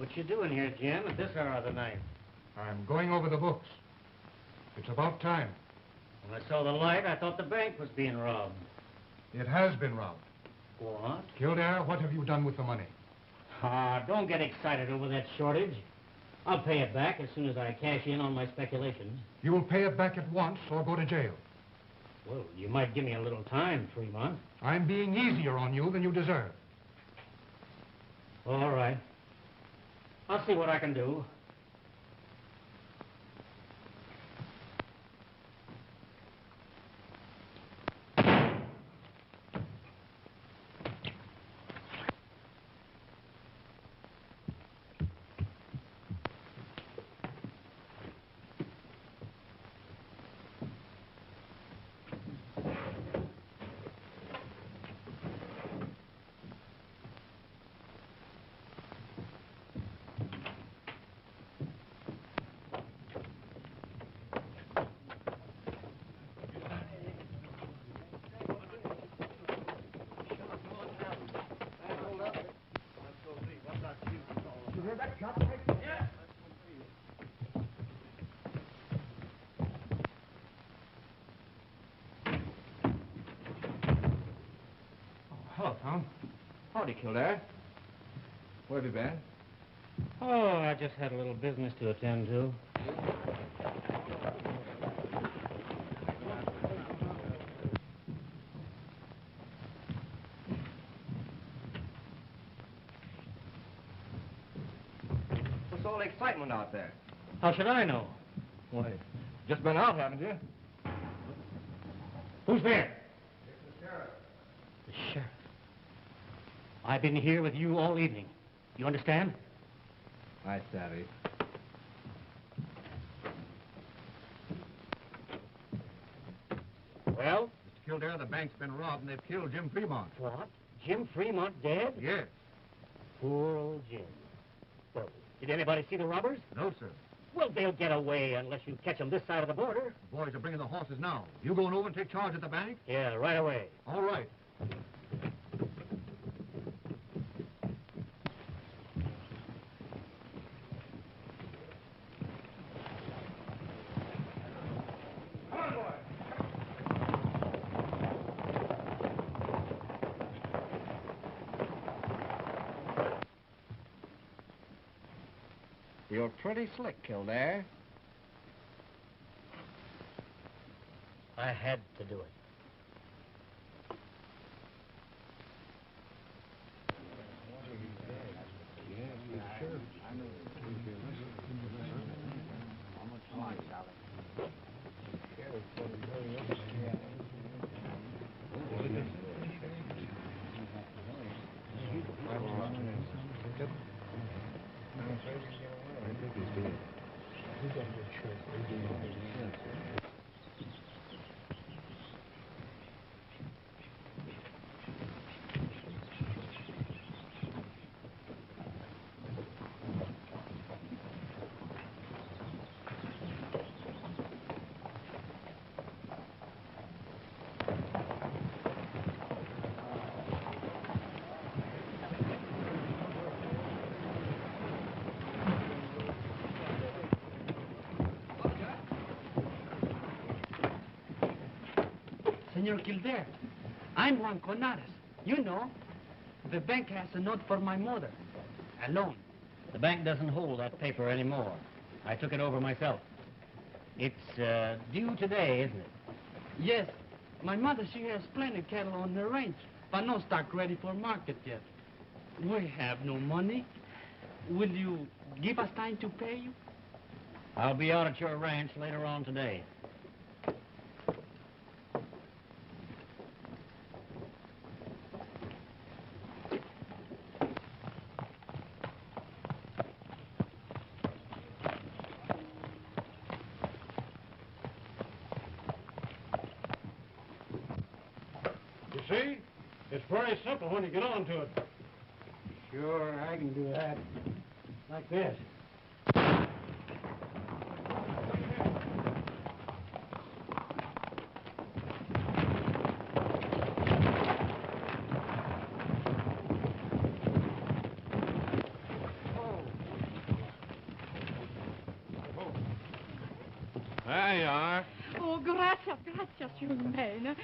What you doing here, Jim, at this hour of the night? I'm going over the books. It's about time. When I saw the light, I thought the bank was being robbed. It has been robbed. What? Kildare, what have you done with the money? Ah, don't get excited over that shortage. I'll pay it back as soon as I cash in on my speculations. You will pay it back at once or go to jail. Well, you might give me a little time, Fremont. I'm being easier on you than you deserve. All right. I'll see what I can do. Hello, Tom. Howdy, Kildare. Where have you been? Oh, I just had a little business to attend to. What's all the excitement out there? How should I know? Why, just been out, haven't you? Who's there? It's the sheriff. The sheriff. I've been here with you all evening. You understand? I savvy. Well? Mr. Kildare, the bank's been robbed and they've killed Jim Fremont. What? Jim Fremont dead? Yes. Poor old Jim. Well, did anybody see the robbers? No, sir. Well, they'll get away unless you catch them this side of the border. The boys are bringing the horses now. You going over and take charge at the bank? Yeah, right away. All right. You're pretty slick, Kildare. I had to do it. Senor Kildare, I'm Juan Conares. You know, the bank has a note for my mother. A loan. The bank doesn't hold that paper anymore. I took it over myself. It's due today, isn't it? Yes. My mother, she has plenty of cattle on the range, but no stock ready for market yet. We have no money. Will you give us time to pay you? I'll be out at your ranch later on today. You see? It's very simple when you get on to it. Sure, I can do that. Like this. gracias, young man.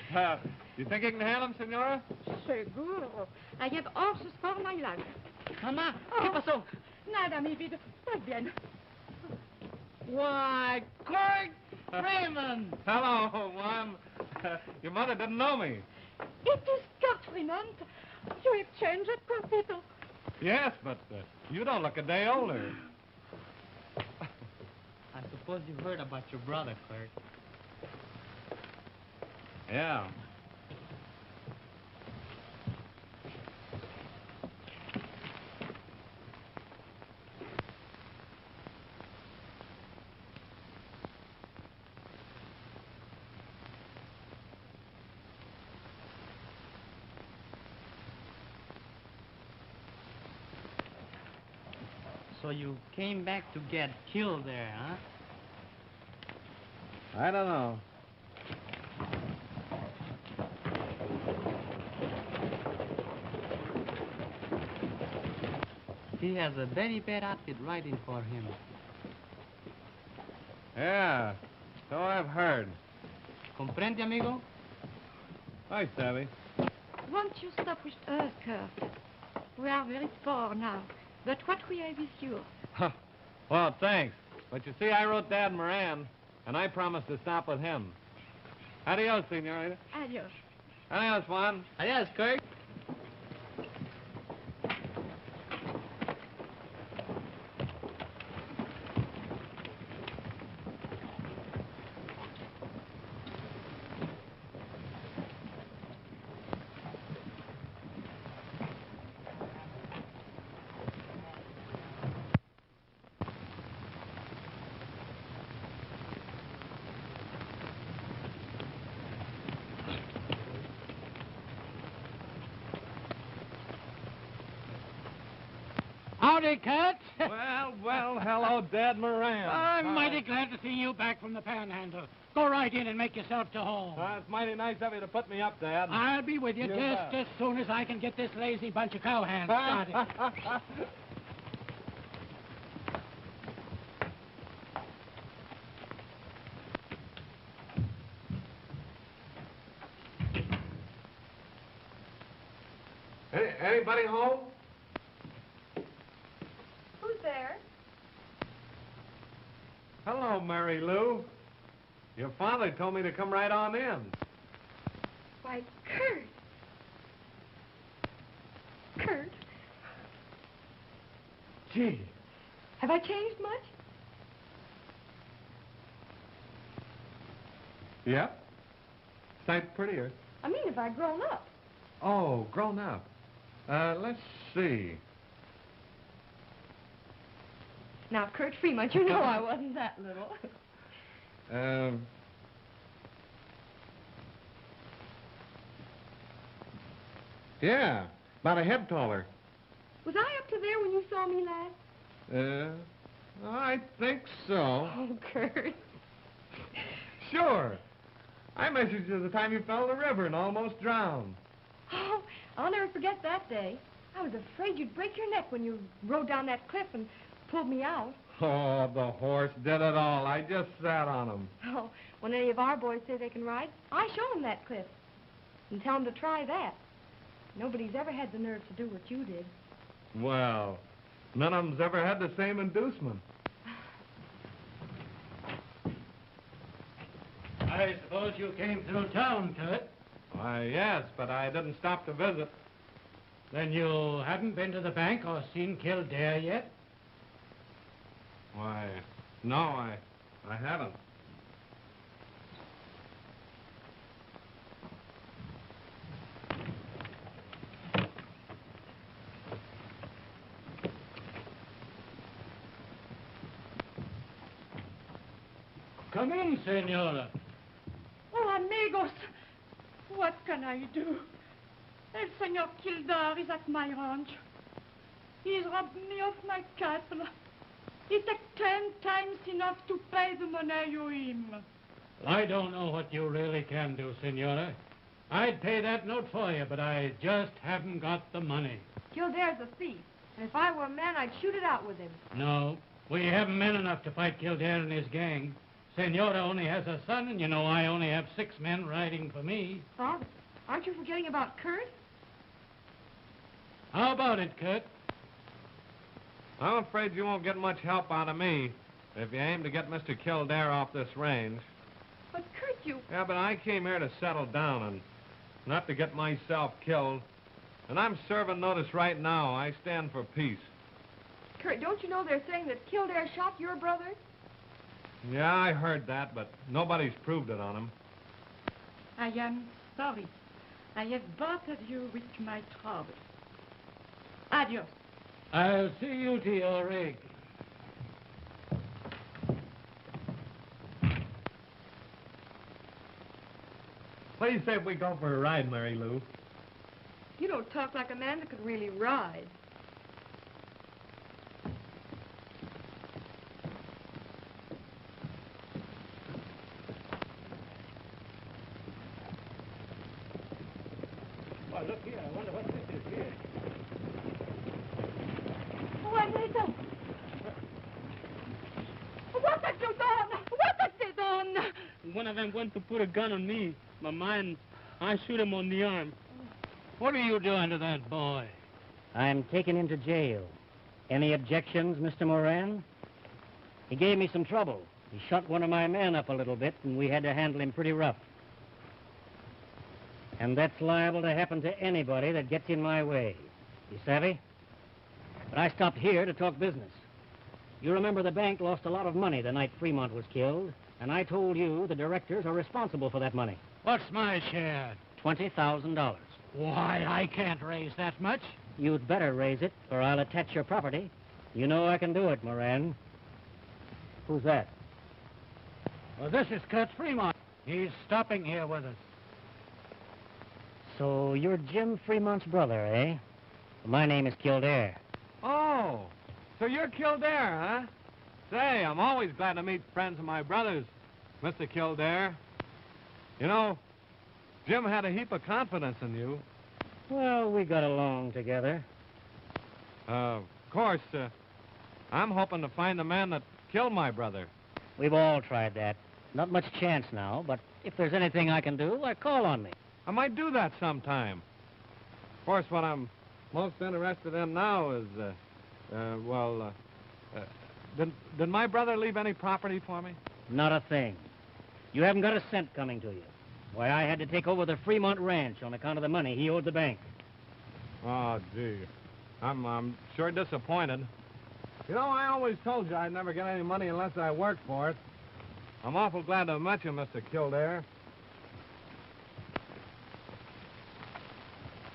You think you can handle him, Senora? Seguro. I have horses for my life. Mamá, ¿qué pasó? Nada, mi vida. Muy bien. Why, Curt Fremont! Hello, Mom. Your mother didn't know me. It is Curt Fremont. You have changed it, poor people. Yes, but you don't look a day older. I suppose you heard about your brother, Curt. Yeah. So you came back to get killed there, huh? I don't know. He has a very bad outfit riding for him. Yeah, so I've heard. Comprende, amigo? Hi, Savvy. Won't you stop with us, Curt? We are very poor now, but what we have is yours. Well, thanks. But you see, I wrote Dad Moran, and I promised to stop with him. Adios, senorita. Adios. Adios, Juan. Adios, Curt. Howdy, Curt. Well, hello, Dad Moran. I'm mighty glad to see you back from the Panhandle. Go right in and make yourself to home. It's mighty nice of you to put me up, Dad. I'll be with you You just bet. as soon as I can get this lazy bunch of cowhands started. Anybody home? Who's there? Hello, Mary Lou. Your father told me to come right on in. Why, Curt. Curt, Gee. have I changed much? Yep. Sight prettier. I mean, have I grown up? Oh, grown up. Let's see. Now, Curt Fremont, you know I wasn't that little. Yeah, about a head taller. Was I up to there when you saw me last? I think so. Oh, Curt. Sure. I measured you the time you fell in the river and almost drowned. Oh, I'll never forget that day. I was afraid you'd break your neck when you rode down that cliff and pulled me out. Oh, the horse did it all. I just sat on him. Oh, when any of our boys say they can ride, I show them that cliff and tell them to try that. Nobody's ever had the nerve to do what you did. Well, none of them's ever had the same inducement. I suppose you came through town, Curt. Why, yes, but I didn't stop to visit. Then you haven't been to the bank or seen Kildare yet? Why, no, I haven't. Come in, senora. Oh, amigos, what can I do? El Senor Kildare is at my ranch. He's robbed me of my cattle. He took 10 times enough to pay the money you owe him. I don't know what you really can do, senora. I'd pay that note for you, but I just haven't got the money. Kildare's a thief, and if I were a man, I'd shoot it out with him. No, we haven't men enough to fight Kildare and his gang. Senora only has a son, and you know I only have 6 men riding for me. Bob, aren't you forgetting about Curt? How about it, Curt? I'm afraid you won't get much help out of me if you aim to get Mr. Kildare off this range. But Curt, you... Yeah, but I came here to settle down and not to get myself killed. And I'm serving notice right now. I stand for peace. Curt, don't you know they're saying that Kildare shot your brother? Yeah, I heard that, but nobody's proved it on him. I am sorry. I have bothered you with my trouble. Adios. I'll see you to your rig. What do you say if we go for a ride, Mary Lou? You don't talk like a man that could really ride. Why, look here. I wonder what this is here. Juanito! What have you done? What have they done? One of them went to put a gun on me. My man, I shoot him on the arm. What are you doing to that boy? I'm taking him to jail. Any objections, Mr. Moran? He gave me some trouble. He shot one of my men up a little bit, and we had to handle him pretty rough. And that's liable to happen to anybody that gets in my way. You savvy? But I stopped here to talk business. You remember the bank lost a lot of money the night Fremont was killed, and I told you the directors are responsible for that money. What's my share? $20,000. Why, I can't raise that much. You'd better raise it, or I'll attach your property. You know I can do it, Moran. Who's that? Well, this is Curt Fremont. He's stopping here with us. So you're Jim Fremont's brother, eh? My name is Kildare. Oh, so you're Kildare, huh? Say, I'm always glad to meet friends of my brother's, Mr. Kildare. You know, Jim had a heap of confidence in you. Well, we got along together. Of course, I'm hoping to find the man that killed my brother. We've all tried that. Not much chance now, but if there's anything I can do, call on me. I might do that sometime. Of course, what I'm most interested in now is, did my brother leave any property for me? Not a thing. You haven't got a cent coming to you. Why, I had to take over the Fremont Ranch on account of the money he owed the bank. Oh, gee. I'm sure disappointed. You know, I always told you I'd never get any money unless I worked for it. I'm awful glad to have met you, Mr. Kildare.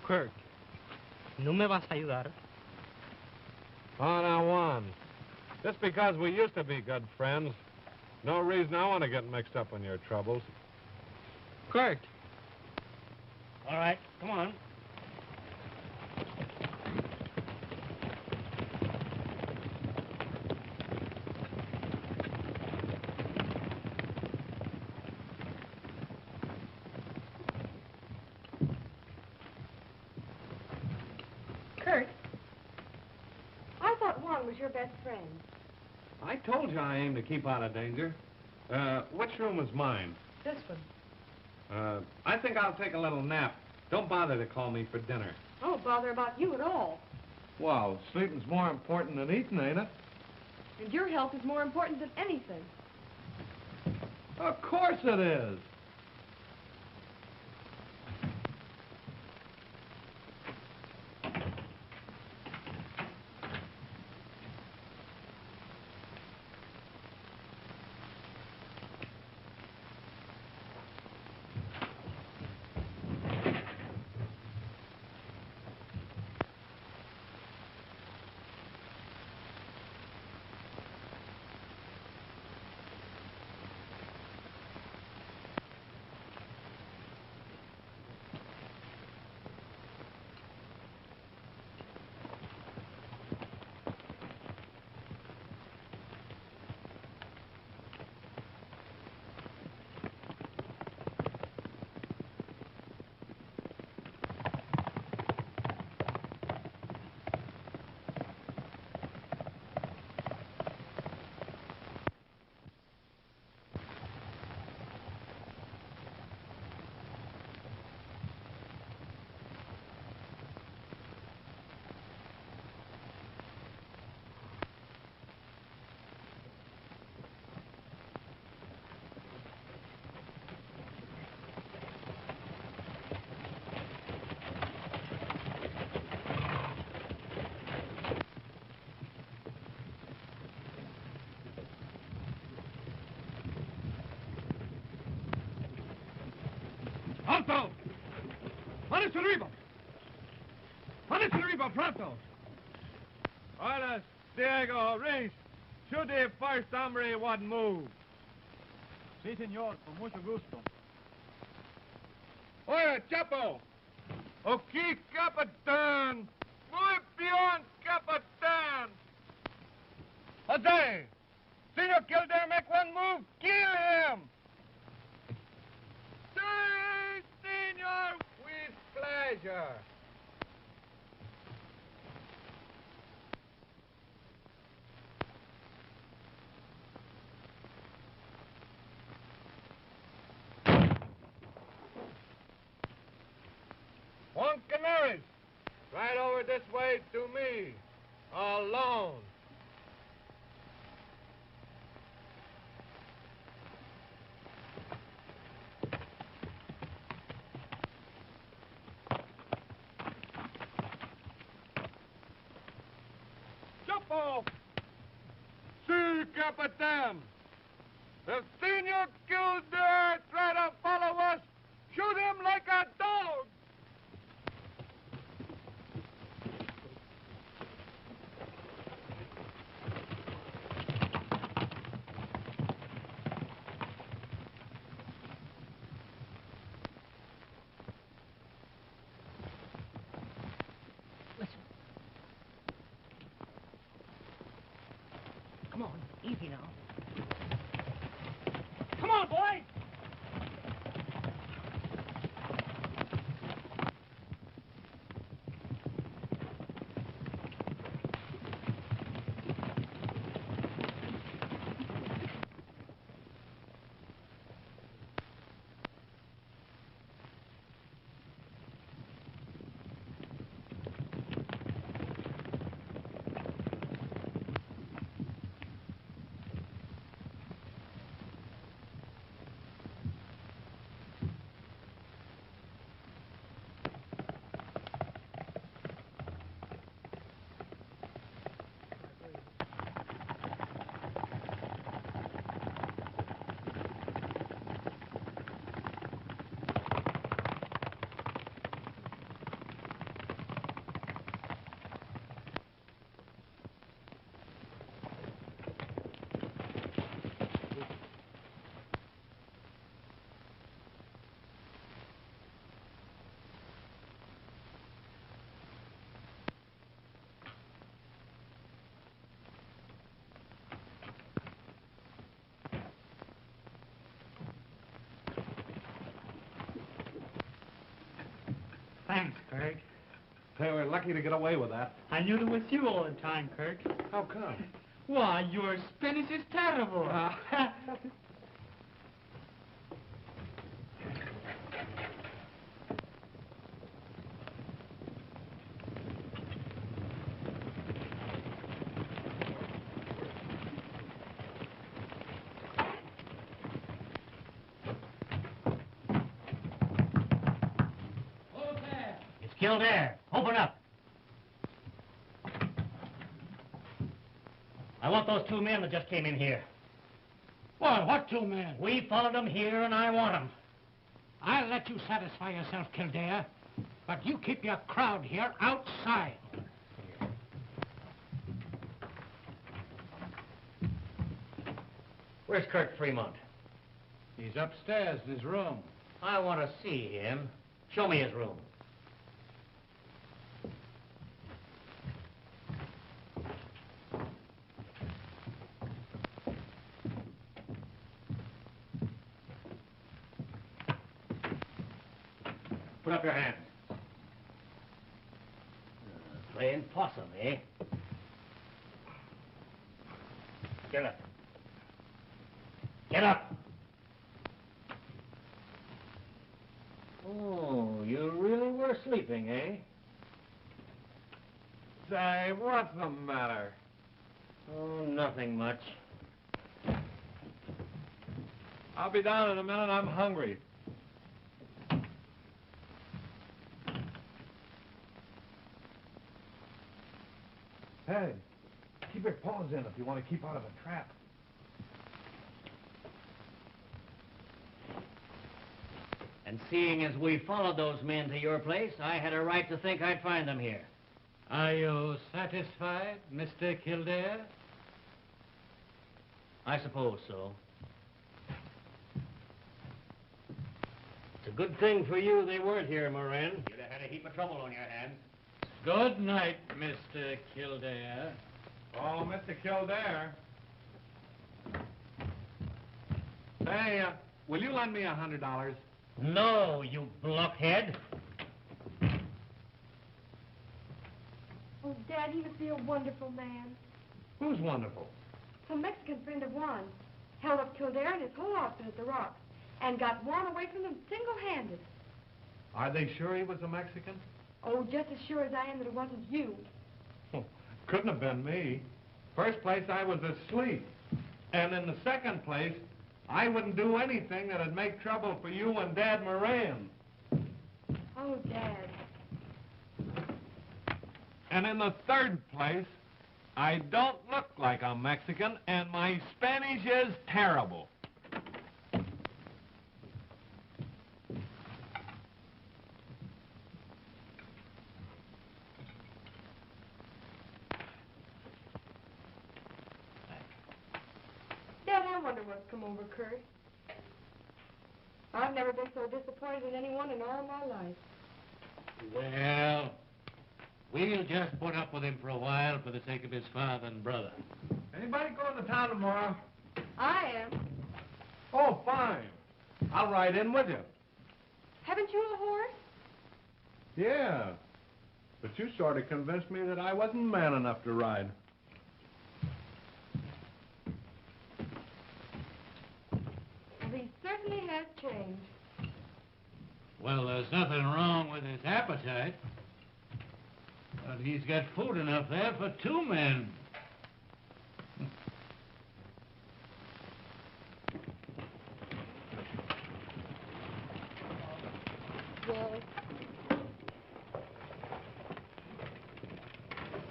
Curt, ¿no me vas a ayudar? Oh, now, Juan. Just because we used to be good friends, no reason I want to get mixed up in your troubles. Curt. All right, come on. Curt, I thought Juan was your best friend. I told you I aim to keep out of danger. Which room is mine? This one. I think I'll take a little nap. Don't bother to call me for dinner. I don't bother about you at all. Well, sleeping's more important than eating, ain't it? And your health is more important than anything. Of course it is. Arriba, pronto. Eilers, Diego, Reese. Shoot the first hombre what move. Sí, señor, con mucho gusto. Oye, Chapo. Okay, Capitan. Muy bien, Capitan. Jose, Senor Kildare make one move. Kill him. Sí, senor. With pleasure. One canaries. Right over this way to me. Alone. Chapo! Si, Capitan. The Senor Kildare try to follow us. Shoot him like a dog. Come on, easy now. Come on, boy! Thanks, Kurt. They were lucky to get away with that. I knew it was you all the time, Kurt. How come? Why, your Spanish is terrible. Kildare, open up. I want those two men that just came in here. What two men? We followed them here, and I want them. I'll let you satisfy yourself, Kildare. But you keep your crowd here outside. Where's Curt Fremont? He's upstairs in his room. I want to see him. Show me his room. Put up your hands. Playing possum, eh? Get up. Get up! Oh, you really were sleeping, eh? Say, what's the matter? Oh, nothing much. I'll be down in a minute. I'm hungry. Hey, keep your paws in if you want to keep out of a trap. And seeing as we followed those men to your place, I had a right to think I'd find them here. Are you satisfied, Mr. Kildare? I suppose so. It's a good thing for you they weren't here, Moran. You'd have had a heap of trouble on your hands. Good night, Mr. Kildare. Oh, Mr. Kildare. Say, will you lend me $100? No, you blockhead. Oh, Dad, he must be a wonderful man. Who's wonderful? Some Mexican friend of Juan held up Kildare and his whole outfit at the rocks and got Juan away from them single-handed. Are they sure he was a Mexican? Oh, just as sure as I am that it wasn't you. Couldn't have been me. First place, I was asleep. And in the second place, I wouldn't do anything that'd make trouble for you and Dad Moran. Oh, Dad. And in the third place, I don't look like a Mexican, and my Spanish is terrible. Dad, I wonder what's come over Curt. I've never been so disappointed in anyone in all my life. Well, we'll just put up with him for a while for the sake of his father and brother. Anybody going to town tomorrow? I am. Oh, fine. I'll ride in with you. Haven't you a horse? Yeah. But you sort of convinced me that I wasn't man enough to ride. Well, he certainly has changed. Well, there's nothing wrong with his appetite. But he's got food enough there for 2 men. Well,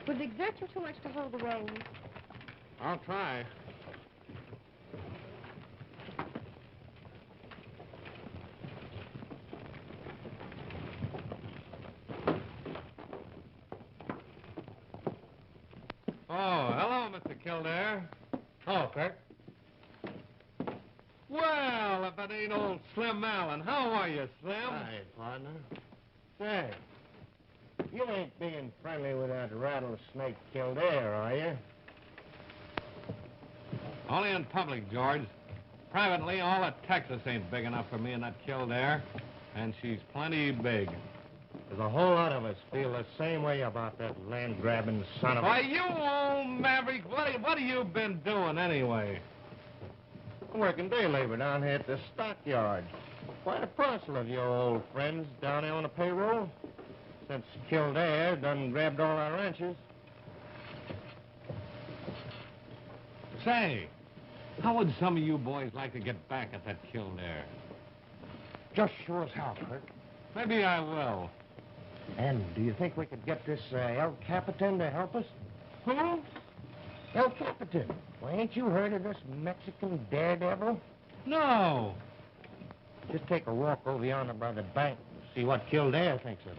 would it exert you too much to hold the reins? I'll try. Oh, hello, Mr. Kildare. Oh, Curt. Well, if it ain't old Slim Allen. How are you, Slim? Hi, partner. Say, you ain't being friendly with that rattlesnake Kildare, are you? Only in public, George. Privately, all of Texas ain't big enough for me and that Kildare. And she's plenty big. There's a whole lot of us feel the same way about that land-grabbing son of a... Why, you old maverick, what have you been doing anyway? I'm working day labor down here at the stockyard. Quite a parcel of your old friends down there on the payroll. Since Kildare done grabbed all our ranches. Say, how would some of you boys like to get back at that Kildare? Just show us how, Curt. Maybe I will. And do you think we could get this El Capitan to help us? Who? El Capitan. Well, ain't you heard of this Mexican daredevil? No. Just take a walk over yonder by the bank and see what Kildare thinks of it.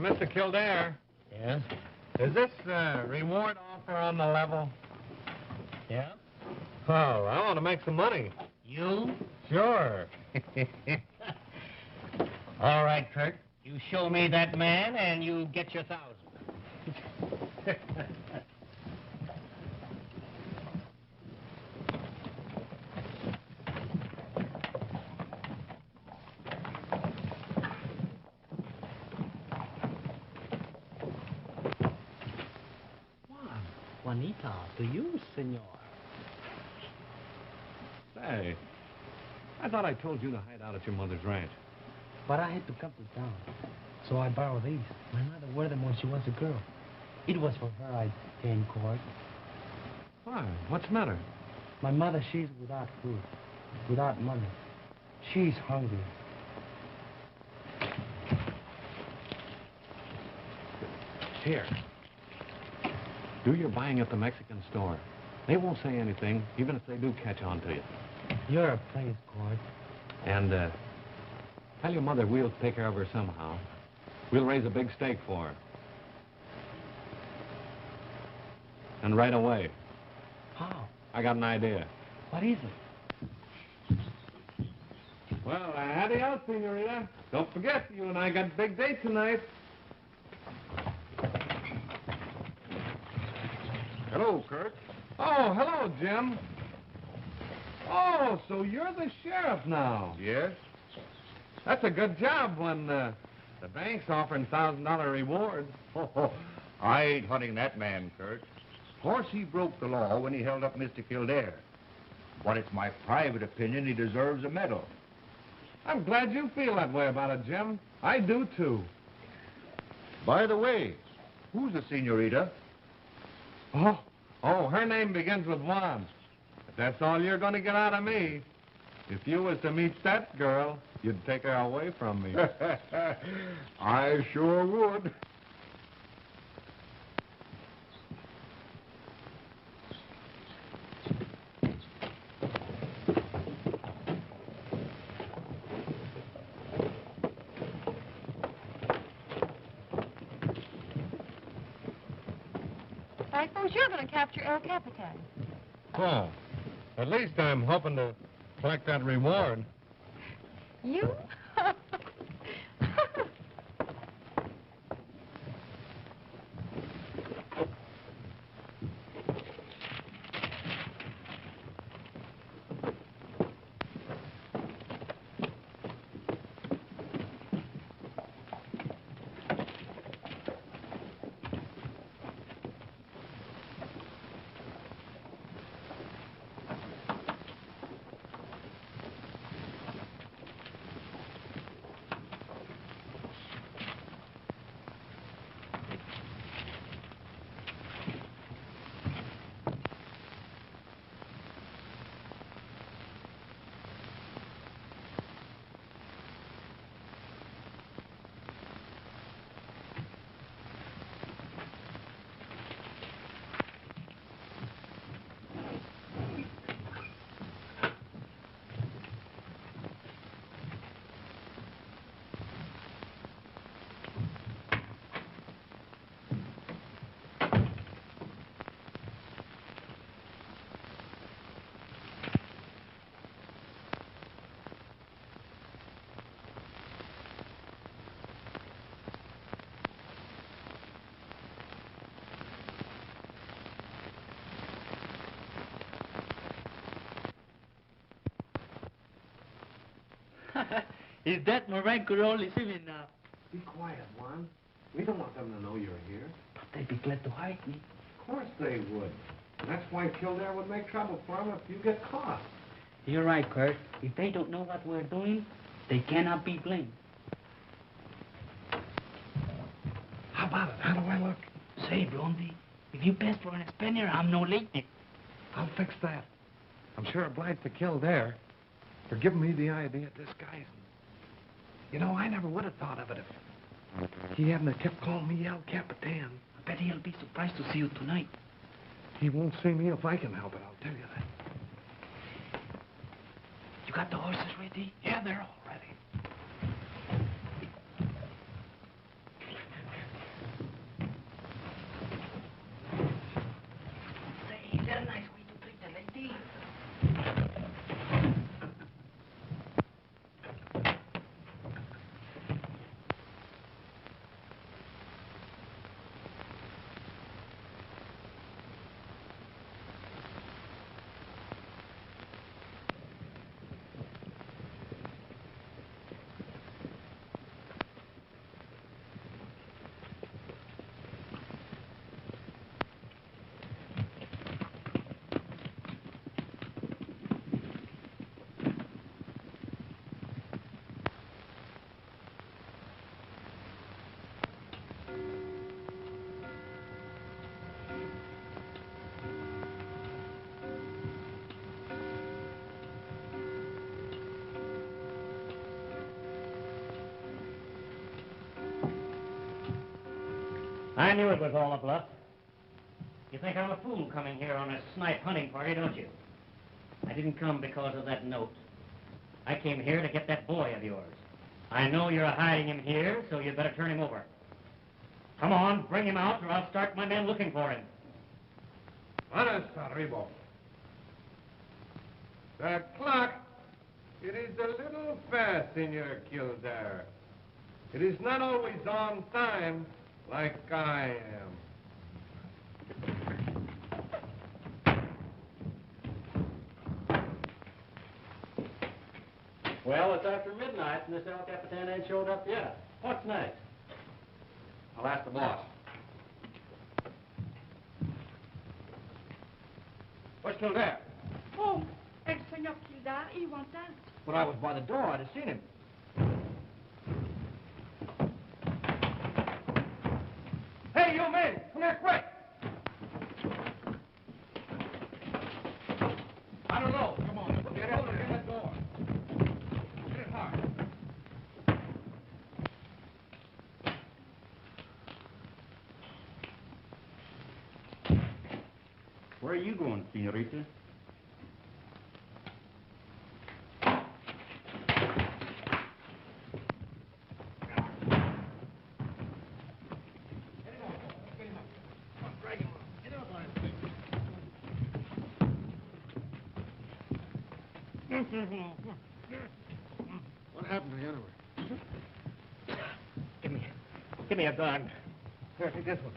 Mr. Kildare, Yes? is this reward offer on the level? Yeah? Oh, I want to make some money. You? Sure. All right, Curt. You show me that man, and you get your 1,000. Juanita, to you, senor. Say, I thought I told you to hide out at your mother's ranch. But I had to come to town, so I borrowed these. My mother wore them when she was a girl. It was for her I came court. Why? What's the matter? My mother, she's without food, without money. She's hungry. Here. Do your buying at the Mexican store. They won't say anything, even if they do catch on to you. You're a place, Curt. And, tell your mother we'll take care of her somehow. We'll raise a big stake for her. And right away. How? I got an idea. What is it? Well, howdy out, senorita. Don't forget, you and I got a big date tonight. Hello, Curt. Oh, hello, Jim. Oh, so you're the sheriff now. Yes? That's a good job when the bank's offering $1,000 rewards. Oh, I ain't hunting that man, Curt. Of course, he broke the law when he held up Mr. Kildare. But it's my private opinion he deserves a medal. I'm glad you feel that way about it, Jim. I do, too. By the way, who's the senorita? Oh, her name begins with Juan. But that's all you're going to get out of me. If you was to meet that girl, you'd take her away from me. I sure would. I suppose you're going to capture El Capitan. Oh, at least I'm hoping to collect that reward. You? Is that Moran could only see me now? Be quiet, Juan. We don't want them to know you're here. But they'd be glad to hide me. Of course they would. And that's why Kildare would make trouble for them if you get caught. You're right, Curt. If they don't know what we're doing, they cannot be blamed. How about it? How do I look? Say, Blondie, if you pass for an Spaniard, I'm no lady. I'll fix that. I'm sure obliged to Kildare for giving me the idea of disguising. You know, I never would have thought of it if he hadn't have kept calling me El Capitan. I bet he'll be surprised to see you tonight. He won't see me if I can help it, I'll tell you that. You got the horses ready? Yeah, they're all ready. Say, is that a nice way to treat the lady? I knew it was all a bluff. You think I'm a fool coming here on a snipe hunting party, don't you? I didn't come because of that note. I came here to get that boy of yours. I know you're hiding him here, so you'd better turn him over. Come on, bring him out, or I'll start my men looking for him. Manos arriba. The clock, it is a little fast, Senor Kildare. It is not always on time like I am. Well, it's after midnight, and this El Capitan ain't showed up yet. What's next? I'll ask the boss. Where's Kildare? Oh, El Senor Kildare, he wants that. When I was by the door, I'd have seen him. Hey, you men! Come here quick! I don't know. Come on. Get over to that door. Get it hard. Where are you going, senorita? What happened to you anyway? Give me a gun. Here, take this one.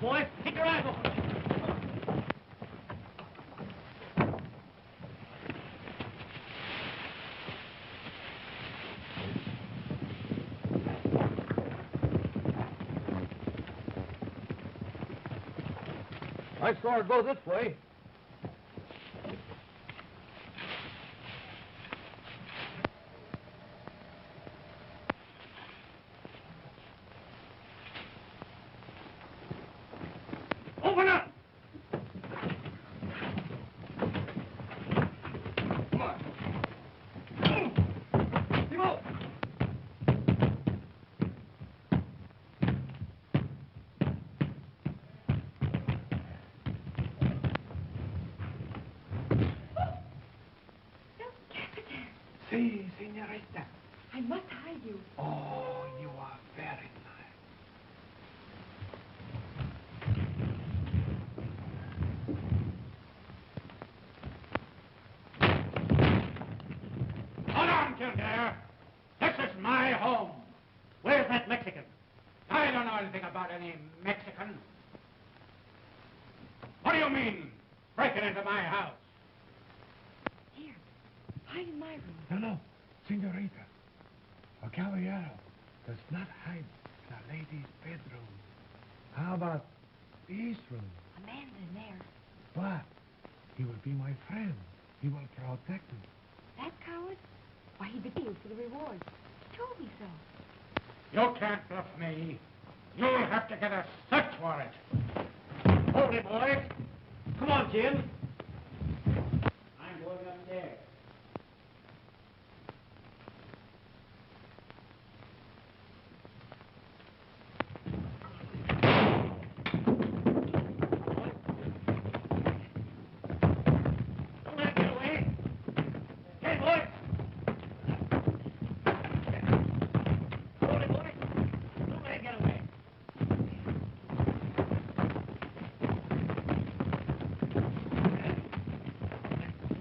Boy, keep your eyes open. I saw it go this way. Open up! Come on. Timo! Si, señorita. I must hide you. Oh, you are very nice. Hold on, Kildare. This is my home. Where's that Mexican? I don't know anything about any Mexican. What do you mean, breaking into my house? Here, hide in my room. No, señorita. A caballero does not hide in a lady's bedroom. How about the east room? A man's in there. But he will be my friend. He will protect me. That coward? Why, he beat you for the reward. me so. You can't bluff me. You'll have to get a search warrant. Hold it, boys. Come on, Jim. I'm going up there. Don't let it get away. Hey, boys. Hold it, boys. Don't let it get away.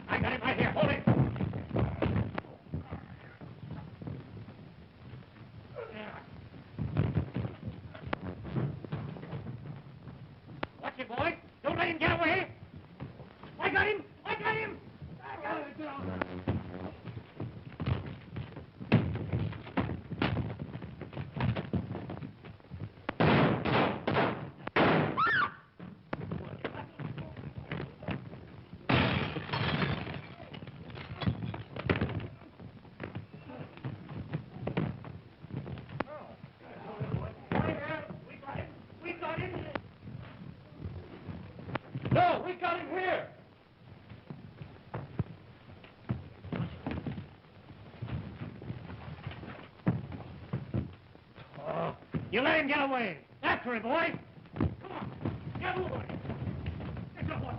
I got it right here. Hold it. Watch it, boy. Don't let him get away. I got him. I got him. I got him. We got him. No, we got him here. Oh, you let him get away. After him, boy. Come on. Get moving. Get your horse.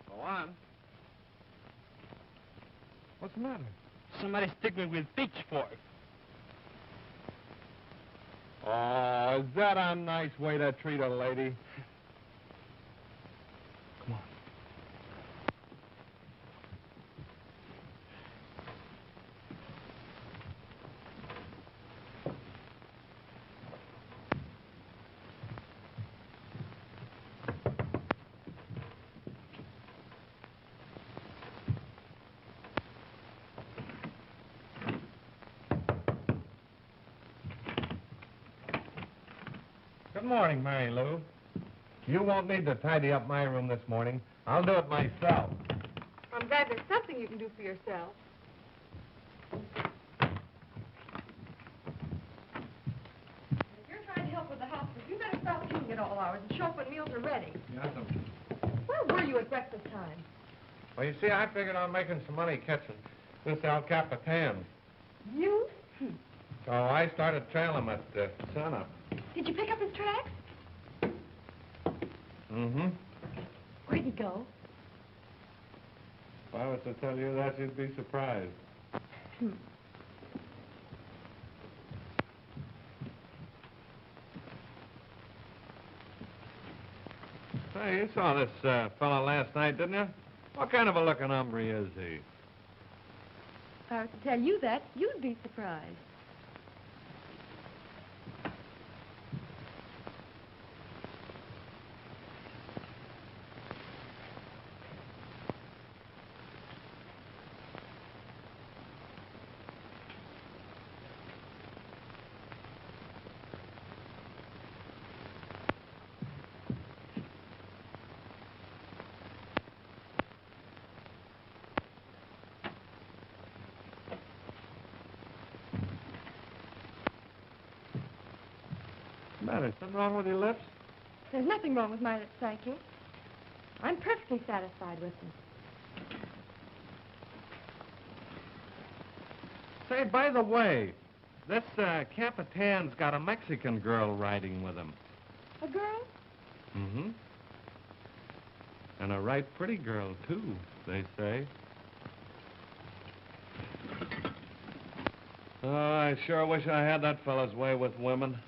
Go on. What's the matter? Somebody stick me with pitchfork. Oh, is that a nice way to treat a lady? Come on. Good morning, Mary Lou. You won't need to tidy up my room this morning. I'll do it myself. I'm glad there's something you can do for yourself. If you're trying to help with the house, you better stop eating at all hours and show up when meals are ready. Yes, Where were you at breakfast time? Well, you see, I figured on making some money catching this Capitan. You? So I started trailing him at sunup. Did you pick up his tracks? Mm-hmm. Where'd he go? If I was to tell you that, you'd be surprised. Say, you saw this fella last night, didn't you? What kind of a looking hombre is he? If I was to tell you that, you'd be surprised. What's the matter? Something wrong with your lips? There's nothing wrong with my lips, thank you. I'm perfectly satisfied with them. Say, by the way, this Capitan's got a Mexican girl riding with him. A girl? Mm-hmm. And a right pretty girl, too, they say. Oh, I sure wish I had that fella's way with women.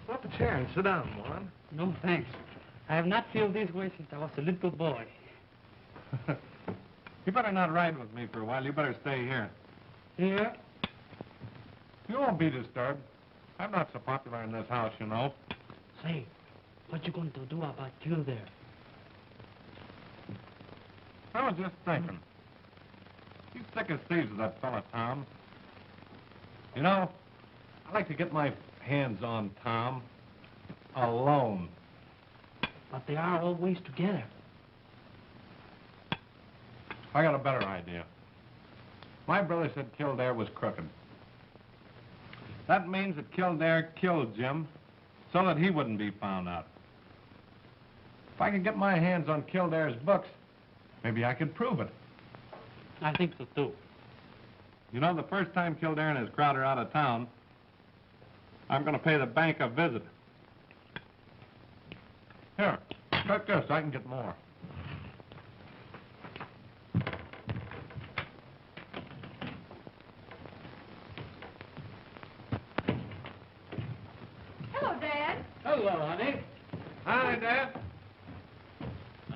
Pull up a chair and sit down, Juan. No, thanks. I have not felt this way since I was a little boy. You better not ride with me for a while. You better stay here. Yeah? You won't be disturbed. I'm not so popular in this house, you know. Say, what you going to do about Kildare? I was just thinking. He's thick as thieves with that fella, Tom. You know, I'd like to get my hands on Tom alone. But they are always together. I got a better idea. My brother said Kildare was crooked. That means that Kildare killed Jim so that he wouldn't be found out. If I could get my hands on Kildare's books, maybe I could prove it. I think so, too. You know, the first time Kildare and his crowd are out of town, I'm going to pay the bank a visit. Here, take this. I can get more. Hello, Dad. Hello, honey. Hi, Dad.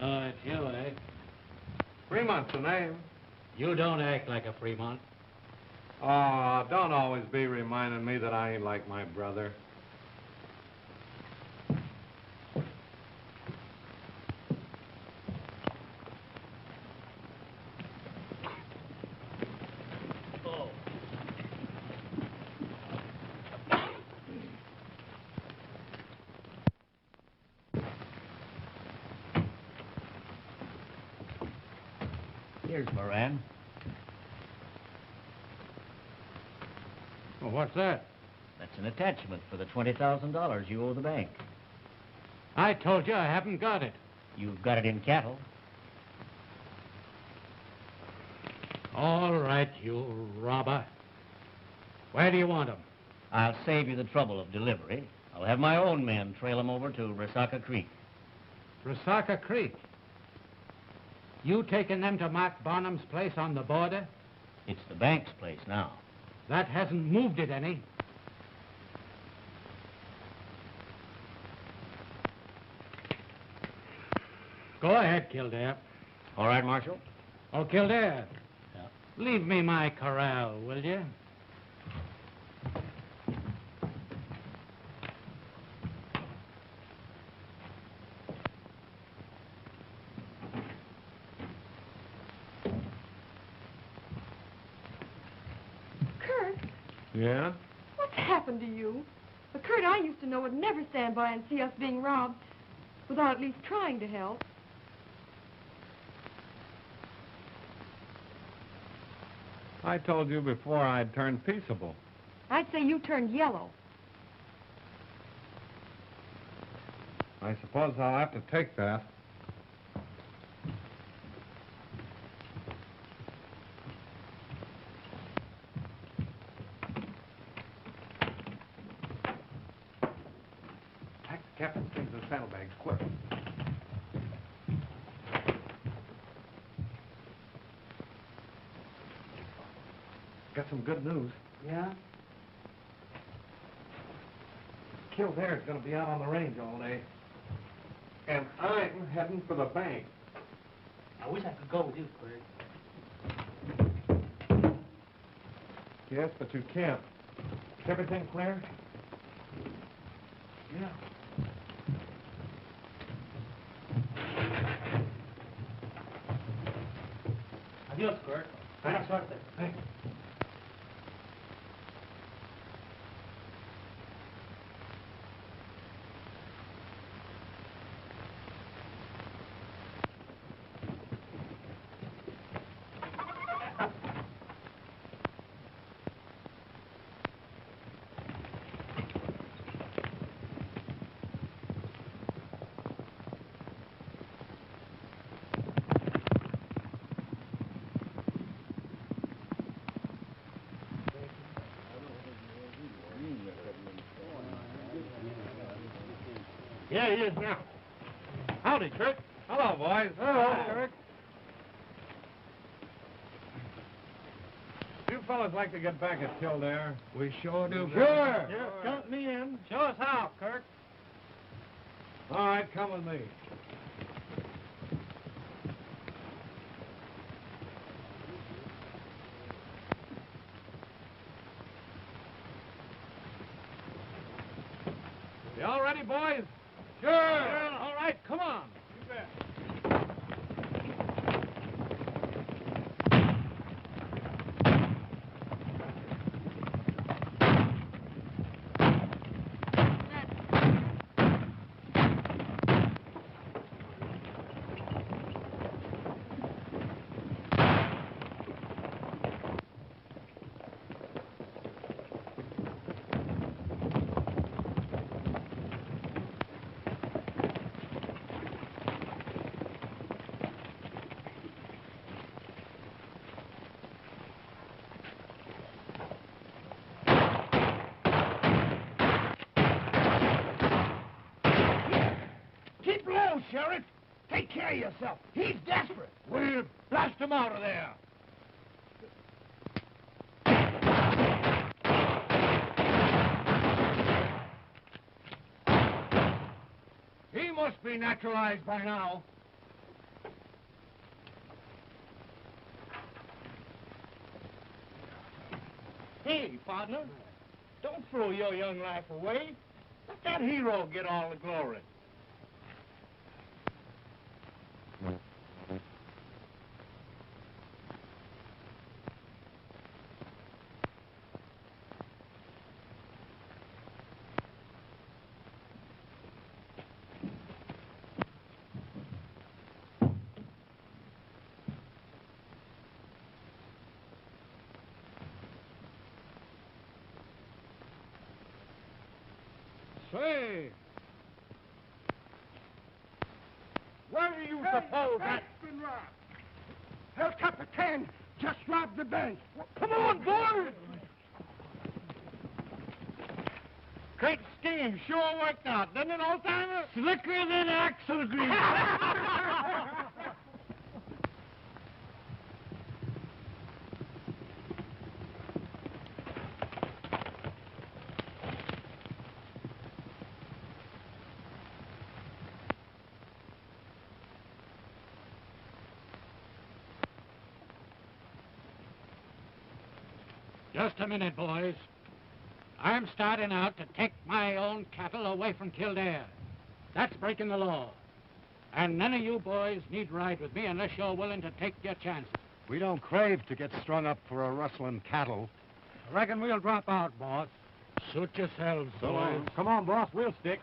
Oh, it's you, eh? Fremont's the name. You don't act like a Fremont. Oh, don't always be reminding me that I ain't like my brother. Here's Moran. Well, what's that? That's an attachment for the $20,000 you owe the bank. I told you I haven't got it. You've got it in cattle. All right, you robber. Where do you want 'em? I'll save you the trouble of delivery. I'll have my own men trail them over to Resaca Creek. Resaca Creek. You taking them to Mark Barnum's place on the border? It's the bank's place now. That hasn't moved it any. Go ahead, Kildare. All right, Marshal? Oh, Kildare. Yeah. Leave me my corral, will you? Curt, Yeah? what's happened to you? The Curt I used to know would never stand by and see us being robbed without at least trying to help. I told you before I'd turned peaceable. I'd say you turned yellow. I suppose I'll have to take that. Pack the captain's things in the saddlebags, quick. Got some good news. Yeah? Kildare's going to be out on the range all day. And I'm heading for the bank. I wish I could go with you, Curt. Yes, but you can't. Is everything clear? Yeah. Adios, Curt. Buena suerte. Thanks. Yeah, he is now. Howdy, Curt. Hello, boys. Hello, Curt. You fellas like to get back at Kildare? We sure do. Sure. Yeah, count me in. Show us how, Curt. All right, come with me. You all ready, boys? Sure. Yeah, all right, come on. You bet. Keep low, Sheriff. Take care of yourself. He's desperate. We'll blast him out of there. He must be naturalized by now. Hey, partner, don't throw your young life away. Let that hero get all the glory. Say, Where do you suppose that's been robbed? El Capitan just robbed the bank. Come on, boys! Great scheme. Sure worked out, didn't it, old-timer? Slicker than axle grease. Just a minute, boys. I'm starting out to take my own cattle away from Kildare. That's breaking the law. And none of you boys need ride with me unless you're willing to take your chances. We don't crave to get strung up for a rustling cattle. Reckon we'll drop out, boss. Suit yourselves, boys. come on, boss. We'll stick.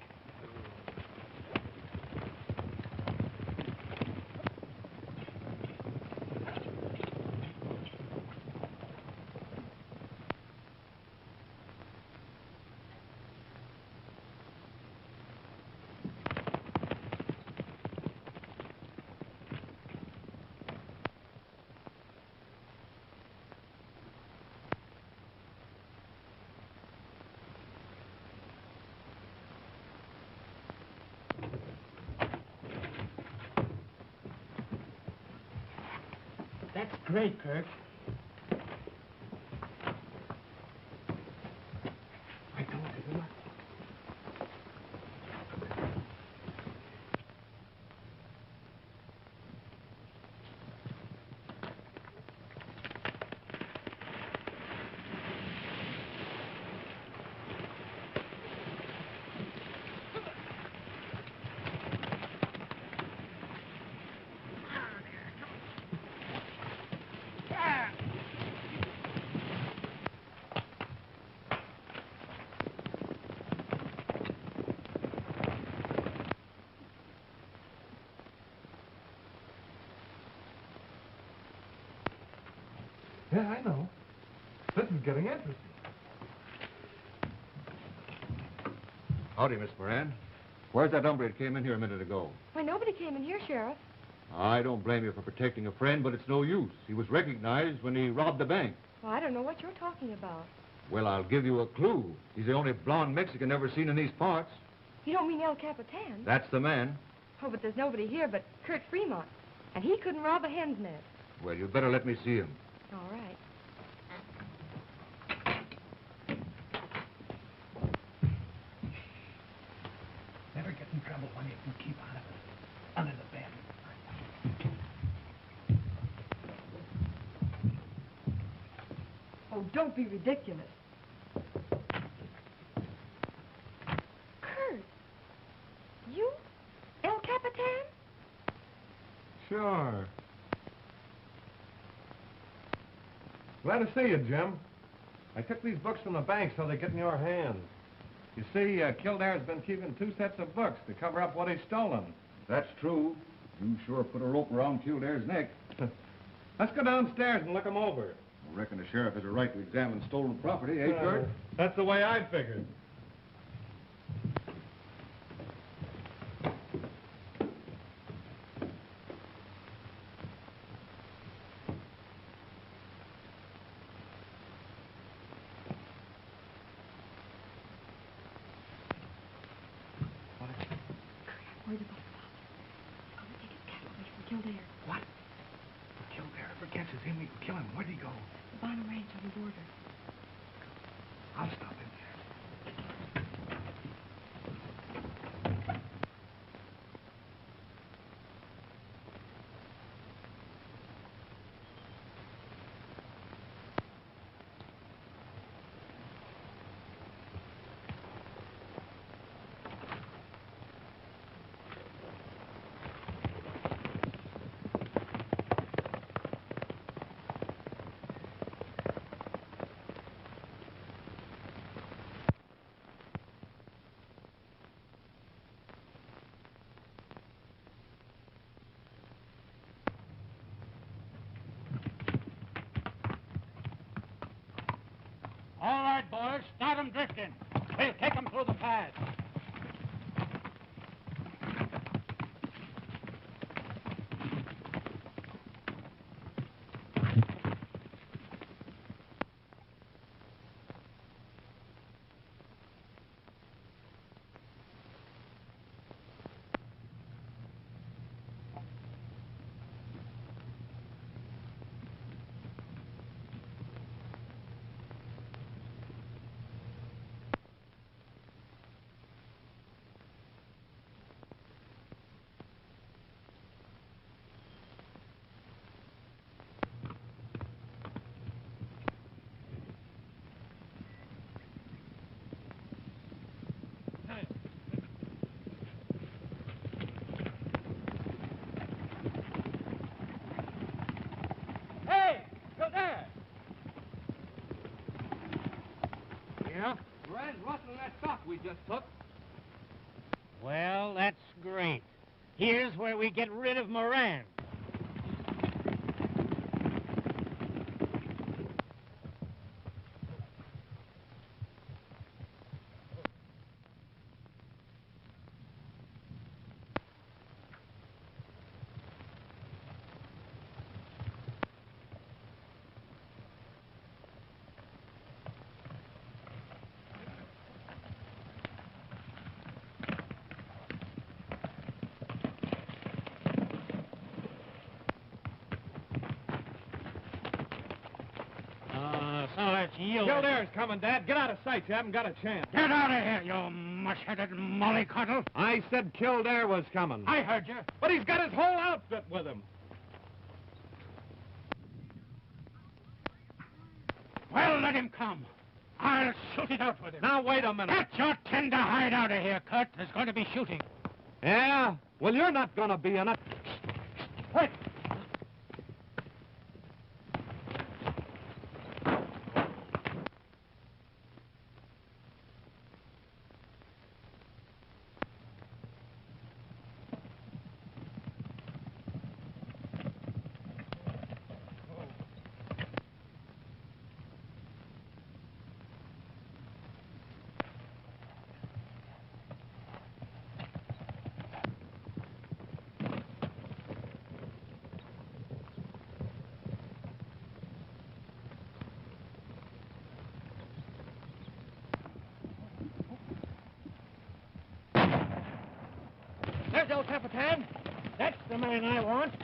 That's great, Curt. Yeah, I know. This is getting interesting. Howdy, Miss Moran. Where's that hombre that came in here a minute ago? Why, nobody came in here, Sheriff. I don't blame you for protecting a friend, but it's no use. He was recognized when he robbed the bank. Well, I don't know what you're talking about. Well, I'll give you a clue. He's the only blonde Mexican ever seen in these parts. You don't mean El Capitan? That's the man. Oh, but there's nobody here but Curt Fremont. And he couldn't rob a hen's nest. Well, you better let me see him. All right. Never get in trouble when you can keep out of it. Under the bed. Oh, don't be ridiculous. Curt, you? El Capitan? Sure. Glad to see you, Jim. I took these books from the bank so they get in your hands. You see, Kildare's been keeping 2 sets of books to cover up what he's stolen. That's true. You sure put a rope around Kildare's neck. Let's go downstairs and look them over. I reckon the sheriff has a right to examine stolen property, eh, Curt? That's the way I figured. Worried about Father. I'm going to take his cattle away from Kildare. What? If Kildare ever catches him, we can kill him. Where'd he go? The Bonham Ranch on the border. I'll stop him there. All right, boys, start 'em drifting. We'll take 'em through the pass. Hey, Kildare! Yeah? Red, rustle that stock we just took. Well, that's great. Here's where we get rid of Moran. So it's you. Kildare's coming, Dad. Get out of sight. You haven't got a chance. Get out of here, you mush-headed mollycoddle. I said Kildare was coming. I heard you. But he's got his whole outfit with him. Well, let him come. I'll shoot it out with him. Now, wait a minute. Get your tender hide out of here, Curt. There's going to be shooting. Yeah? Well, you're not going to be in it. Wait. There's El Capitan. That's the man I want.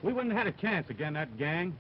We wouldn't have had a chance against that gang.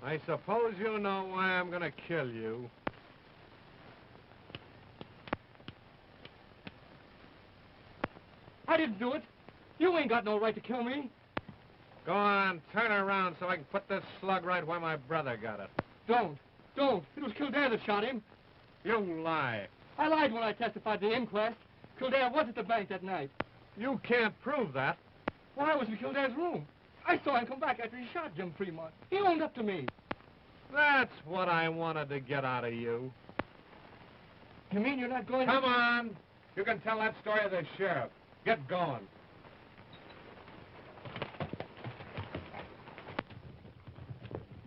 I suppose you know why I'm gonna kill you. I didn't do it. You ain't got no right to kill me. Go on, turn around so I can put this slug right where my brother got it. Don't. It was Kildare that shot him. You lie. I lied when I testified at the inquest. Kildare was at the bank that night. You can't prove that. Well, I was in Kildare's room. I saw him come back after he shot Jim Fremont. He owned up to me. That's what I wanted to get out of you. You mean you're not going Come on. You can tell that story to the sheriff. Get going.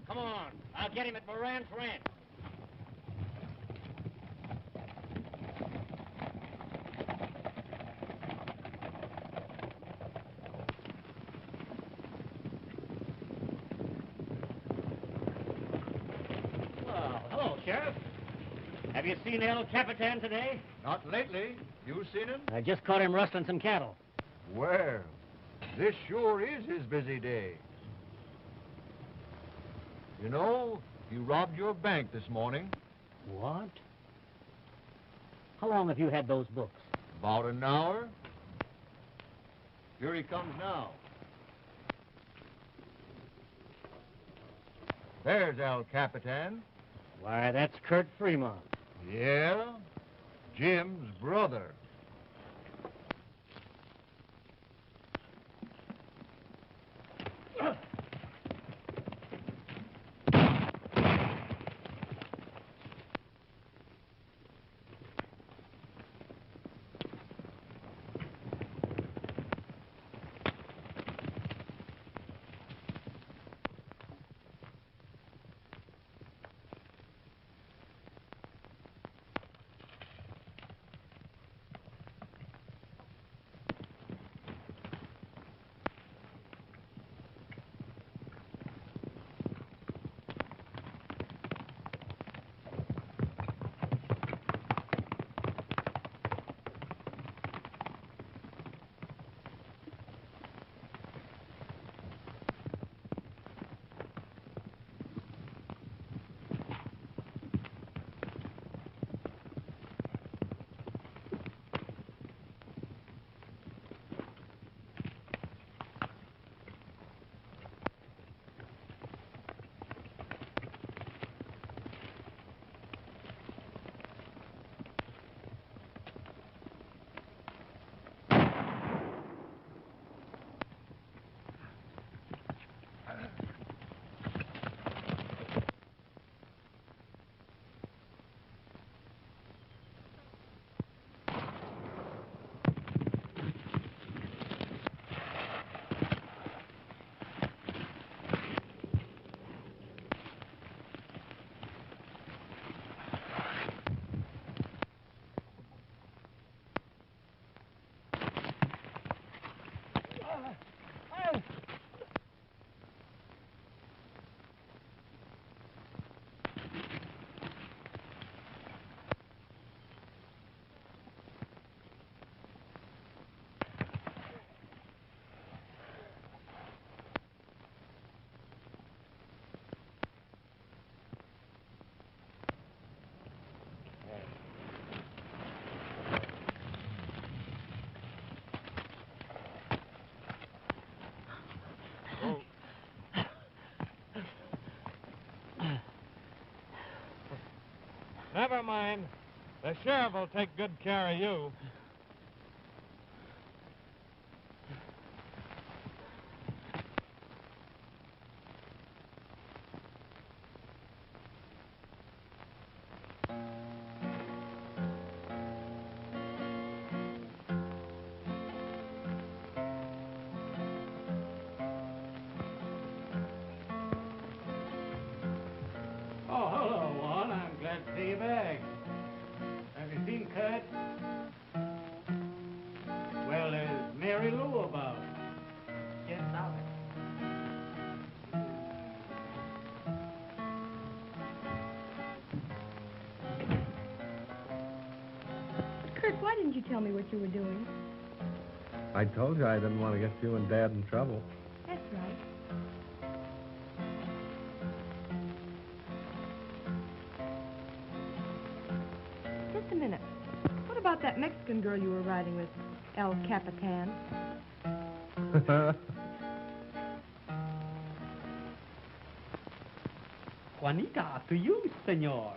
Come on. I'll get him at Moran's ranch. Well, hello, Sheriff. Have you seen El Capitan today? Not lately. You seen him? I just caught him rustling some cattle. Well, this sure is his busy day. You know, he robbed your bank this morning. What? How long have you had those books? About an hour. Here he comes now. There's El Capitan. Why, that's Curt Fremont. Yeah, Jim's brother. Never mind. The sheriff will take good care of you. Oh, hello, Walt. I'm glad to see you back. Have you seen Curt? Well, there's Mary Lou about. Yes, Alex. Curt, why didn't you tell me what you were doing? I told you I didn't want to get you and Dad in trouble. That's right. Just a minute. What about that Mexican girl you were riding with, El Capitan? Juanita, to you, senor.